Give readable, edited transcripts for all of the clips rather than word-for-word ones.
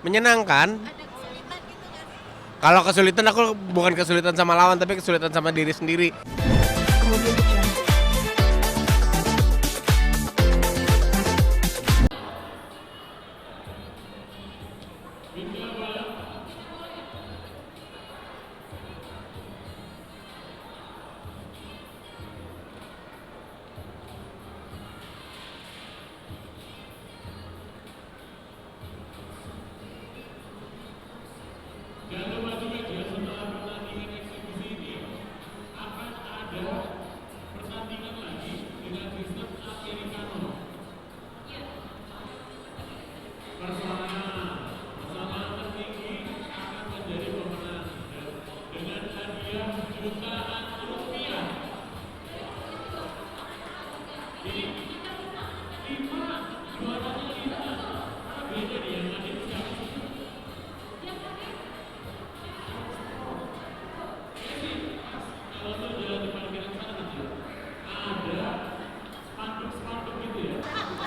Menyenangkan. Ada kesulitan gitu nggak sih? Kalau kesulitan aku bukan kesulitan sama lawan tapi kesulitan sama diri sendiri.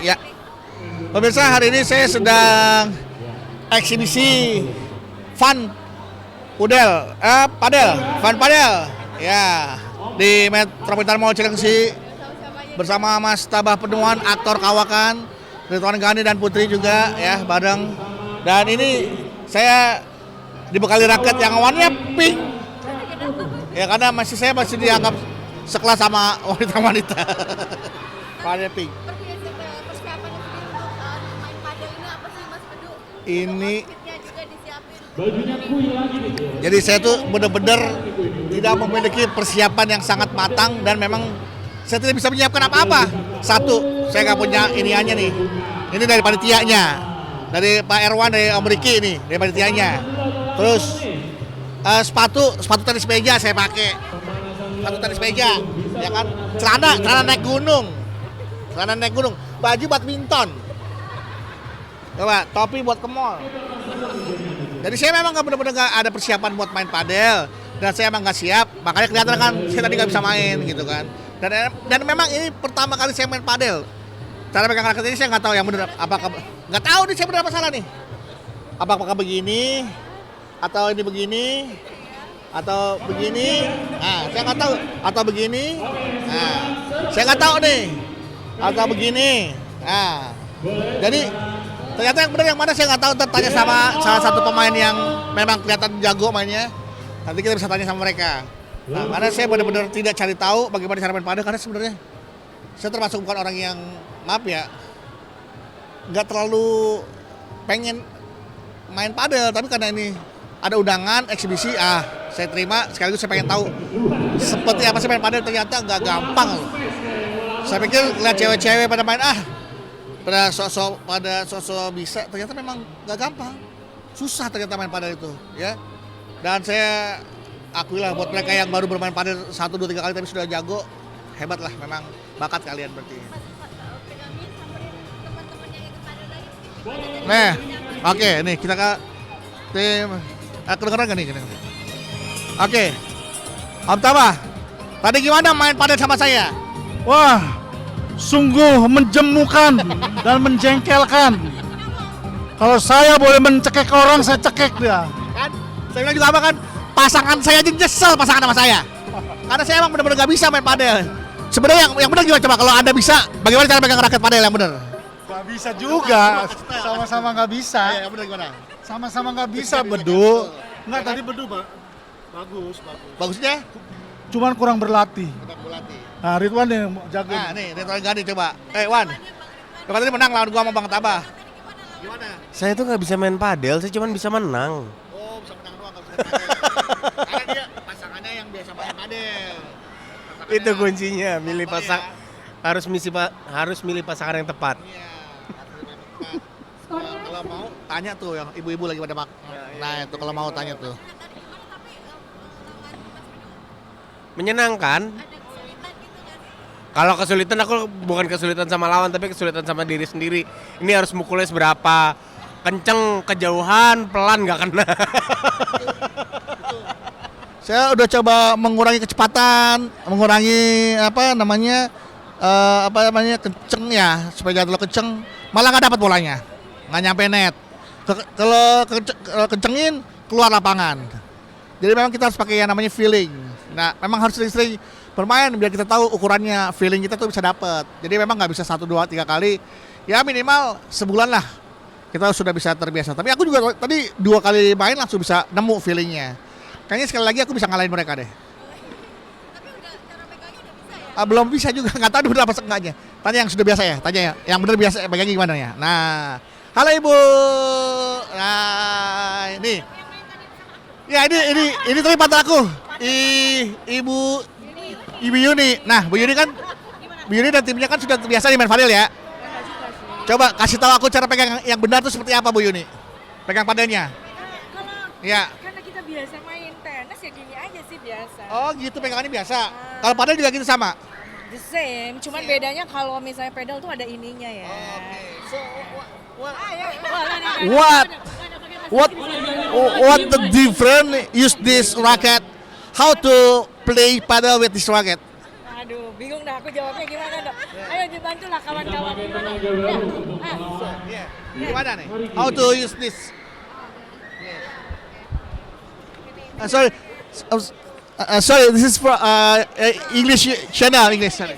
Ya, pemirsa, hari ini saya sedang eksibisi fun padel, ya, di Metropolitan Mall Cilengsi bersama Mas Tabah Penuhan, aktor kawakan, Ridwan Ghani dan Putri juga, ya, bareng. Dan ini saya dibekali raket yang warnanya pink, ya, karena saya masih dianggap sekelas sama wanita-wanita. Warnanya pink. Persiapan sendiri untuk main padel ini apa sih Mas Bedu? Ini Kitnya juga disiapin. jadi saya tuh benar-benar tidak memiliki persiapan yang sangat matang dan memang saya tidak bisa menyiapkan apa-apa. Satu, saya nggak punya iniannya nih. Ini dari panitianya, dari Pak Erwan, dari Om Riki ini, dari panitianya. Terus sepatu tenis meja saya pakai, sepatu tenis meja, ya kan. Celana naik gunung, baju badminton. Coba, topi buat ke mall. Jadi saya memang benar-benar nggak ada persiapan buat main padel dan saya emang nggak siap, makanya kelihatan kan saya tadi nggak bisa main gitu kan. Dan memang ini pertama kali saya main padel. Cara pegang raket ini saya nggak tahu yang benar, apakah nggak tahu nih saya benar apa salah nih. Apakah begini atau ini begini atau begini? Nah, saya nggak tahu atau begini. Nah, saya nggak tahu nih atau begini. Nah, jadi ternyata yang benar yang mana saya nggak tahu. Tanya sama salah satu pemain yang memang kelihatan jago mainnya. Nanti kita bisa tanya sama mereka. Nah, karena saya benar-benar tidak cari tahu bagaimana cara main padel, karena sebenarnya saya termasuk bukan orang yang, maaf ya, nggak terlalu pengen main padel, tapi karena ini ada undangan eksibisi, saya terima, sekaligus saya pengen tahu seperti apa sih main padel. Ternyata nggak gampang. Saya pikir lihat cewek-cewek pada main, pada sosok bisa, ternyata memang nggak gampang, susah ternyata main padel itu, ya. Dan saya akuilah buat mereka yang baru bermain padel 1, 2, 3 kali tapi sudah jago, hebat lah, memang bakat kalian berarti. Pegamin samperin teman-teman yang ikut padel lagi. Nah, oke, nih kita ke tim, kedengeran gak nih? Oke, Om Tabah, tadi gimana main padel sama saya? Wah, sungguh menjemukan dan menjengkelkan. Kalau saya boleh mencekek orang, saya cekek dia. Kan, saya bilang juga apa kan, pasangan saya aja nyesel pasangan sama saya. Karena saya emang benar-benar gak bisa main padel. Sebenarnya yang benar gimana, coba kalau Anda bisa, bagaimana cara pegang raket padel yang benar? Gak bisa juga, sama-sama gak bisa. Yang benar gimana? Sama-sama gak bisa, Bedu. Enggak, tadi Bedu, Pak. Bagus. Bagusnya? Cuman kurang berlatih. Kita berlatih. Nah, Ridwan yang jago. Nah, nih, Ridwan Ghani coba. Wan, lo tadi menang lawan gua sama Bang Tabah. Gimana? Saya tuh nggak bisa main padel, saya cuma bisa menang. Oh, bisa menang doang, nggak bisa main padel. Karena dia pasangannya yang biasa main padel. Itu kuncinya, milih harus milih pasangan yang tepat. Iya, kalau mau tanya tuh yang ibu-ibu lagi pada nah itu kalau mau tanya tuh. Menyenangkan. Ada kesulitan gitu nggak sih? Kalau kesulitan aku bukan kesulitan sama lawan tapi kesulitan sama diri sendiri. Ini harus mukulnya seberapa kenceng, kejauhan, pelan nggak kena. Saya udah coba mengurangi kecepatan, mengurangi kenceng ya, supaya jangan terlalu kenceng. Malah nggak dapat bolanya, nggak nyampe net. Kalau kencengin keluar lapangan. Jadi memang kita harus pakai yang namanya feeling. Nah, memang harus sering-sering bermain biar kita tahu ukurannya, feeling kita tuh bisa dapet. Jadi memang nggak bisa 1, 2, 3 kali. Ya minimal sebulan lah kita sudah bisa terbiasa. Tapi aku juga tadi 2 kali main langsung bisa nemu feelingnya. Kayaknya sekali lagi aku bisa ngalahin mereka deh. Tapi udah cara pegangnya udah bisa ya? Belum bisa juga, nggak tahu benar apa enggaknya. Tanya yang sudah biasa ya, tanya ya. Yang benar biasa pegangnya gimana ya. Nah, halo Ibu. Nah, ini. Ya ini tadi partner aku. Ibu Yuni. Nah, Bu Yuni dan timnya kan sudah terbiasa di main padel ya. Coba kasih tahu aku cara pegang yang benar itu seperti apa Bu Yuni? Pegang padelnya. Kalau Ya. karena kita biasa main tenis ya gini aja sih biasa. Oh, gitu pegangannya biasa. Kalau padel juga gitu sama. The same, cuman bedanya kalau misalnya pedal tuh ada ininya ya. So What? what the difference use this racket? How to play padel with this racket? Aduh, bingung dah aku jawabnya gimana dong. Ayo dibantulah kawan-kawan. Gimana nih? How to use this? Sorry, sorry. This is for English channel. English channel.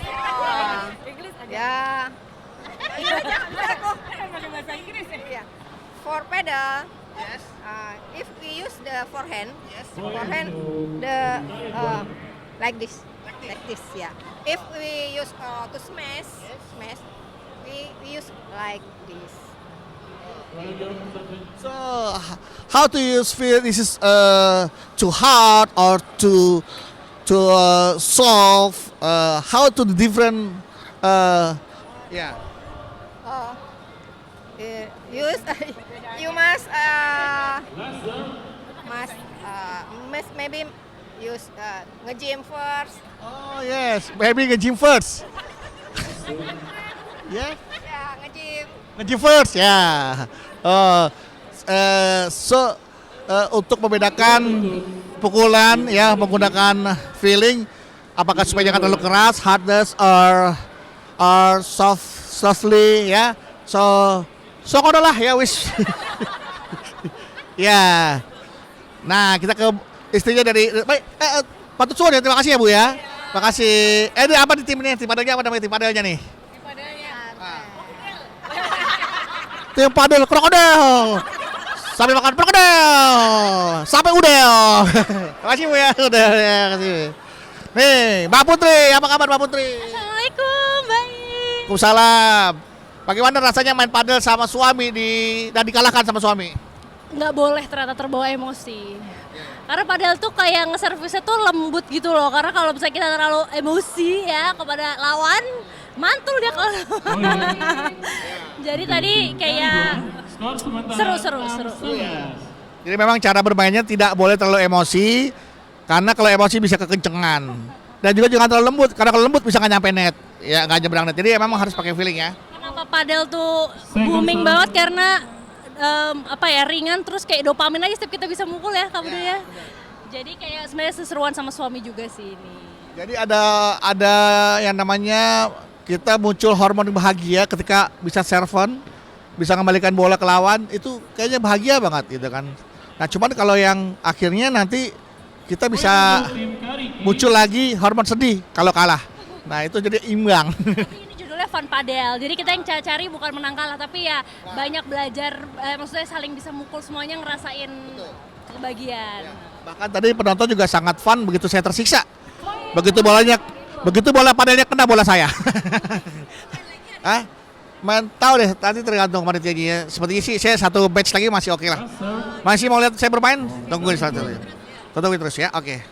Inggris ada. Ya. Pakai bahasa Inggris ya. Iya. For pedal, if we use the forehand, the like this, yeah. If we use to smash, we use like this. So, how to use feel? This is too hard or to soft? How to the different? Yeah. Use you must maybe use nge-gym first. Oh yes, maybe nge-gym first. Yeah, Ya, nge-gym. nge-gym first ya. Untuk membedakan pukulan ya menggunakan feeling, apakah supaya jangan terlalu keras, hardness or softly ya. So kono lah ya wis. Ya. Nah, kita ke istrinya dari baik patut suwun ya, terima kasih ya Bu ya. Terima kasih. Ini apa di tim ini? Tim padelnya apa namanya tim padelnya nih? Tim padel krokodil. Sampai makan krokodil. Sampai udel. Terima kasih Bu ya. Udah ya, kasih. Nih, Mbak Putri, apa kabar Mbak Putri? Assalamualaikum, baik. Waalaikumsalam. Bagaimana rasanya main padel sama suami dan dikalahkan sama suami? Nggak boleh ternyata terbawa emosi. Karena padahal tuh kayak nge-servisnya tuh lembut gitu loh. Karena kalau misalnya kita terlalu emosi ya kepada lawan, mantul dia kalau. Jadi tadi kayak seru. Jadi memang cara bermainnya tidak boleh terlalu emosi, karena kalau emosi bisa kekencengan. Dan juga jangan terlalu lembut, karena kalau lembut bisa nggak nyampe net, ya nggak nyebrang net. Jadi memang harus pakai feeling ya. kenapa padel tuh booming banget karena ringan terus kayak dopamin aja setiap kita bisa mukul ya kamu ya. Jadi kayak sebenarnya seseruan sama suami juga sih ini. Jadi ada yang namanya kita muncul hormon bahagia ketika bisa serven, bisa mengembalikan bola ke lawan, itu kayaknya bahagia banget gitu kan. Nah cuman kalau yang akhirnya nanti kita bisa muncul lagi hormon sedih kalau kalah. Nah itu jadi imbang. Tapi ini judulnya Fun Padel, jadi kita yang cari bukan menang kalah tapi ya banyak belajar, maksudnya saling bisa mukul semuanya ngerasain kebahagiaan. Bahkan tadi penonton juga sangat fun begitu saya tersiksa. Begitu bola padelnya kena bola saya. Hah? Tahu deh, nanti tergantung panitianya. Sepertinya sih saya satu batch lagi masih oke lah. Masih mau lihat saya bermain? Tungguin terus ya. Oke.